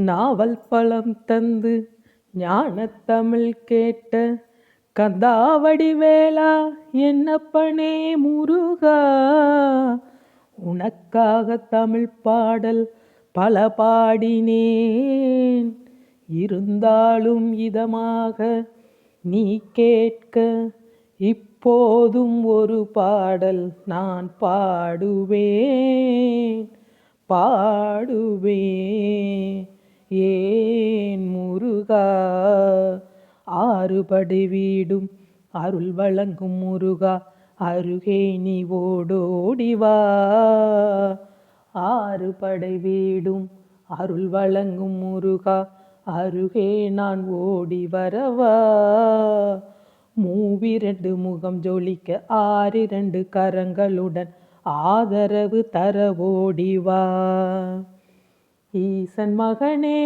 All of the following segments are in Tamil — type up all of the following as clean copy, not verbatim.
நாவல் பழம் தந்து ஞானத்தமிழ் கேட்ட கந்தாவடி வேளா என்னப்பனே முருகா, உனக்காக தமிழ் பாடல் பல பாடினேன். இருந்தாலும் இதமாக நீ கேட்க இப்போதும் ஒரு பாடல் நான் பாடுவேன். ஏன் முருகா, ஆறுபடை வீடும் அருள் வழங்கும் முருகா, அருகே நீ ஓடோடிவா. ஆறுபடை வீடும் அருள் வழங்கும் முருகா, அருகே நான் ஓடி வரவா. மூவிரண்டு முகம் ஜொலிக்க ஆறிரண்டு கரங்களுடன் ஆதரவு தர ஓடிவா. ஈசன் மகனே,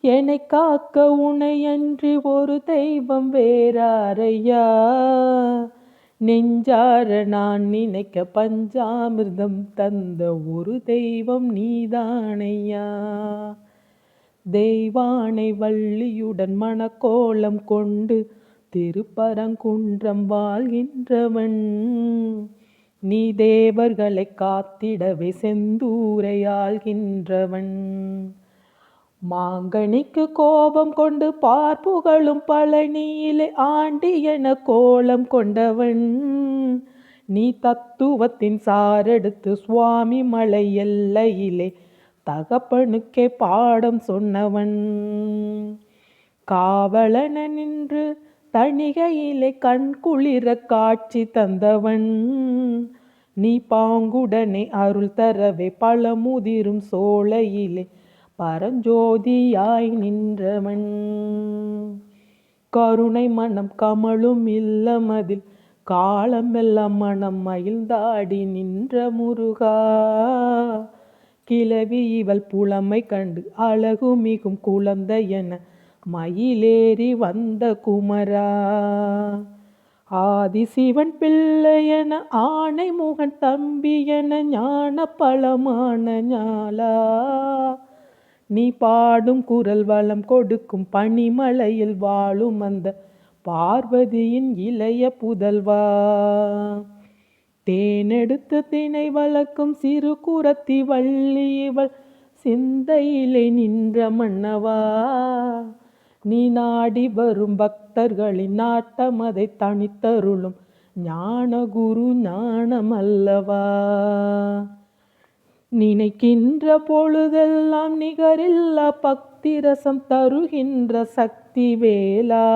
என்னை காக்க உனையன்றி ஒரு தெய்வம் வேறாரையா. நெஞ்சார நான் நினைக்க பஞ்சாமிர்தம் தந்த ஒரு தெய்வம் நீதானையா. தெய்வானை வள்ளியுடன் மணக்கோலம் கொண்டு திருப்பரங்குன்றம் வாழ்கின்றவன். நீ தேவர்களை காத்திடவே செந்தூரை ஆள்கின்றவன். மாங்கனிக்கு கோபம் கொண்டு பார்ப்புகளும் பழனியிலே ஆண்டி என கோலம் கொண்டவன். நீ தத்துவத்தின் சாரெடுத்து சுவாமி மலை எல்லையிலே தகப்பனுக்கே பாடம் சொன்னவன். காவலன நின்று தணிகையிலே கண் குளிர காட்சி தந்தவன். நீ பாங்குடனே அருள் தரவே பழமுதிரும் சோலையிலே பரஞ்சோதியாய் நின்றவன். கருணை மனம் கமழும் இல்லமதில் காலமெல்லாம் மனம் மகிழ்ந்தாடி நின்ற முருகா. கிழவி இவள் புலமை கண்டு அழகு மிகும் குழந்தை என மயிலேறி வந்த குமரா. ஆதிசிவன் பிள்ளை என ஆணை முகன் தம்பி என ஞான பழமான ஞாலா. நீ பாடும் குரல் வளம் கொடுக்கும் பனிமலையில் வாழும் அந்த பார்வதியின் இளைய புதல்வா. தேனெடுத்து தினை வளர்க்கும் சிறு குரத்தி வள்ளி இவள் சிந்தையிலே நின்ற மன்னவா. நீ நாடி வரும் பக்தர்களின் நாட்டம் அதை தனித்தருளும் ஞான குரு ஞானமல்லவா. நினைக்கின்ற பொழுதெல்லாம் நிகரில்லா பக்தி ரசம் தருகின்ற சக்தி வேலா.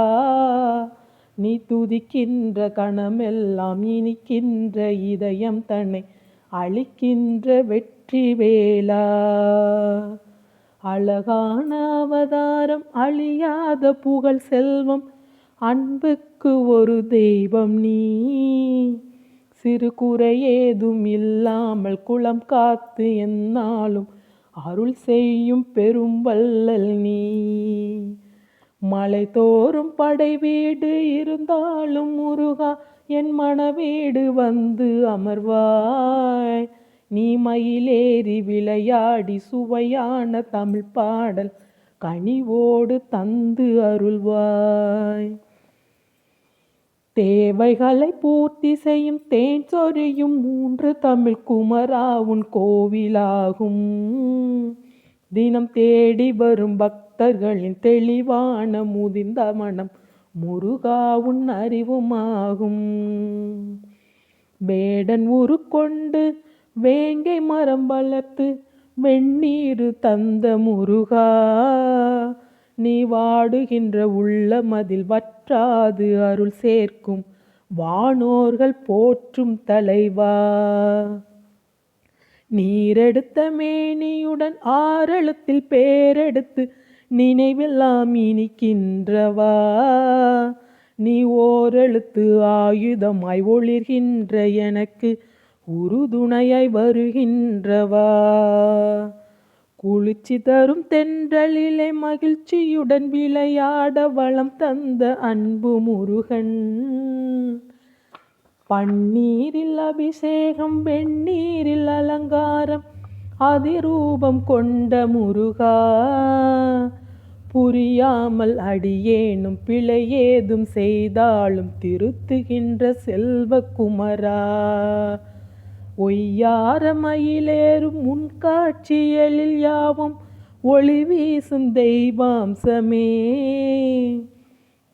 நீ துதிக்கின்ற கணமெல்லாம் இனிக்கின்ற இதயம் தன்னை அளிக்கின்ற வெற்றி வேலா. அழகான அவதாரம் அழியாத புகழ் செல்வம் அன்புக்கு ஒரு தெய்வம் நீ. சிறு குறை ஏதும் இல்லாமல் குலம் காத்து எந்நாளும் அருள் செய்யும் பெரும் வள்ளல் நீ. மலை தோறும் படை வீடு இருந்தாலும் முருகா, என் மனவீடு வந்து அமர்வாய். நீ மயிலேறி விளையாடி சுவையான தமிழ் பாடல் கனிவோடு தந்து அருள்வாய். தேவைகளை பூர்த்தி செய்யும் தேன் சொரியும் மூன்று தமிழ் குமரா உன் கோவிலாகும். தினம் தேடி வரும் பக்தர்களின் தெளிவான முதிர்ந்த மனம் முருகா உன் அறிவுமாகும். வேடன் உருக்கொண்டு வேங்கை மரம் வளர்த்து வெந்நீர் தந்த முருகா. நீ வாடுகின்ற உள்ளமதில் வற்றாது அருள் சேர்க்கும் வானோர்கள் போற்றும் தலைவா. நீரெடுத்த மேனியுடன் ஆறெழுத்தில் பேரெடுத்து நினைவெல்லாம் இனிக்கின்றவா. நீ ஓரெழுத்து ஆயுதமாய் ஒளிர்கின்ற எனக்கு உறுதுணையாய் வருகின்றவா. குளிர்ச்சி தரும் தென்றலிலே மகிழ்ச்சியுடன் விளையாட வளம் தந்த அன்பு முருகன். பன்னீரில் அபிஷேகம் வெந்நீரில் அலங்காரம் அதிரூபம் கொண்ட முருகா, புரியாமல் அடியேனும் பிழையேதும் செய்தாலும் திருத்துகின்ற செல்வக்குமரா, ஒய்யார மயிலேறும் உன் காட்சியலில் யாவும் ஒளி வீசும் தெய்வாம்சமே,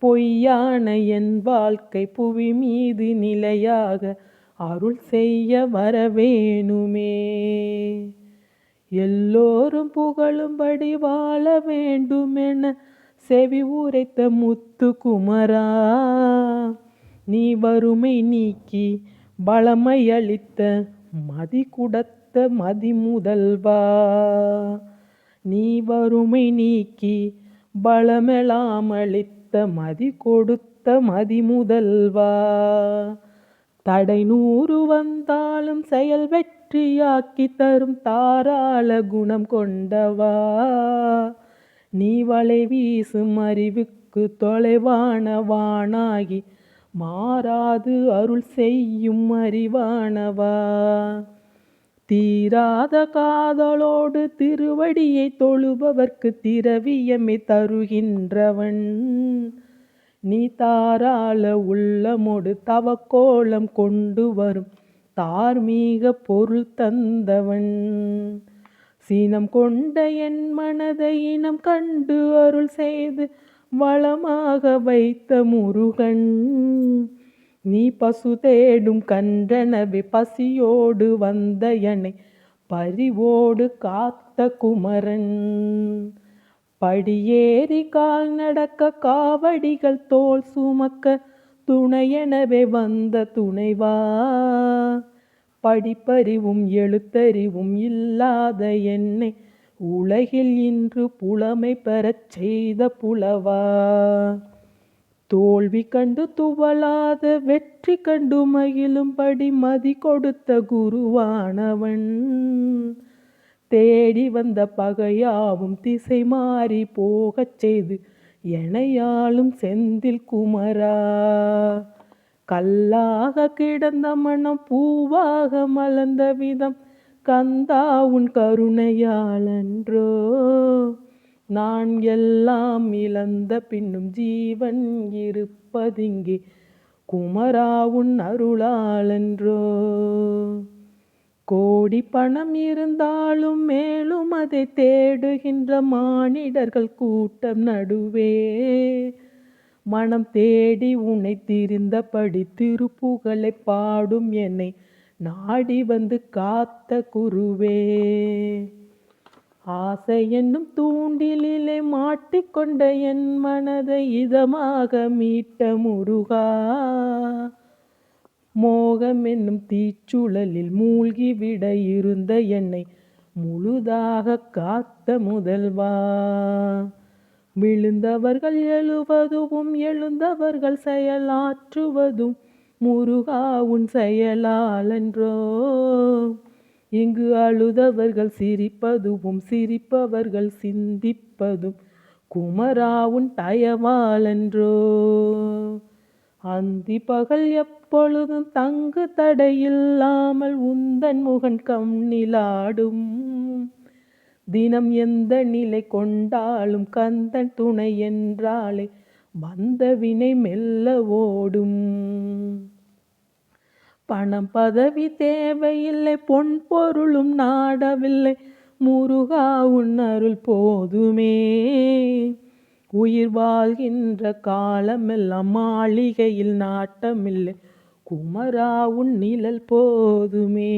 பொய்யான என் வாழ்க்கை புவி மீது நிலையாக அருள் செய்ய வரவேணுமே, எல்லோரும் புகழும்படி வாழ வேண்டுமென செவி உரைத்த முத்து குமரா, நீ வறுமை நீக்கி பலமை அளித்த மதி குடத்த மதி முதல்வா, நீ வறுமை நீக்கி பலமெலாம் அளித்த மதி கொடுத்த மதி முதல்வா, தடை 100 வந்தாலும் செயல் வெற்றியாக்கி தரும் தாராள குணம் கொண்டவா, நீ வலை வீசும் அறிவுக்கு தொலைவான வானாகி மாறாது அருள் செய்யும் அறிவானவா, தீராத காதலோடு திருவடியை தொழுபவர்க்கு திரவியமே தருகின்றவன், நீ தாராள உள்ளமோடு தவக்கோலம் கொண்டு வரும் தார்மீக பொருள் தந்தவன், சீனம் கொண்ட என் மனதை இனம் கண்டு அருள் செய்து வளமாக வைத்த முருகன், நீ பசு தேடும் கன்றனவே பசியோடு வந்த என்னை பரிவோடு காத்த குமரன், படியேறி கால் நடக்க காவடிகள் தோள் சுமக்க துணையெனவே வந்த துணைவா, படிப்பறிவும் எழுத்தறிவும் இல்லாத என்னை உலகில் இன்று புலமை பெறச் செய்த புலவா, தோல்வி கண்டு துவளாத வெற்றி கண்டு மகிழும்படி மதி கொடுத்த குருவானவன், தேடி வந்த பகையாவும் திசை மாறி போகச் செய்து எனையாளும் செந்தில் குமரா, கல்லாக கிடந்த மனம் பூவாக மலர்ந்த விதம் கந்தா உன் கருணையாலன்றோ, நான் எல்லாம் இழந்த பின்னும் ஜீவன் இருப்பதிங்கே குமரா உன் அருளாலன்றோ, கோடி பணம் இருந்தாலும் மேலும் அதை தேடுகின்ற மானிடர்கள் கூட்டம் நடுவே, மனம் தேடி உன்னை திரிந்தபடி திருப்புகழை பாடும் என்னை நாடி வந்து காத்த குருவே, ஆசை என்னும் தூண்டிலே மாட்டிக்கொண்ட என் மனதை இதமாக மீட்ட முருகா, மோகம் என்னும் தீச்சுழலில் மூழ்கிவிட இருந்த என்னை முழுதாக காத்த முதல்வா, விழுந்தவர்கள் எழுவதும் எழுந்தவர்கள் செயலாற்றுவதும் முருகா உன் செயலாலன்றோ, இங்கு அழுதவர்கள் சிரிப்பதும் சிரிப்பவர்கள் சிந்திப்பதும் குமரா உன் தயவாலன்றோ, அந்தி பகல் எப்பொழுதும் தங்கு தடையில்லாமல் உந்தன் முகன் கண்ணிலாடும், தினம் எந்த நிலை கொண்டாலும் கந்தன் துணை என்றாலே வந்த வினை மெல்ல ஓடும், பணம் பதவி தேவையில்லை பொன் பொருளும் நாடவில்லை முருகா உன் அருள் போதுமே, உயிர் வாழ்கின்ற காலமெல்லாம் மாளிகையில் நாட்டமில்லை குமரா உன் நிழல் போதுமே.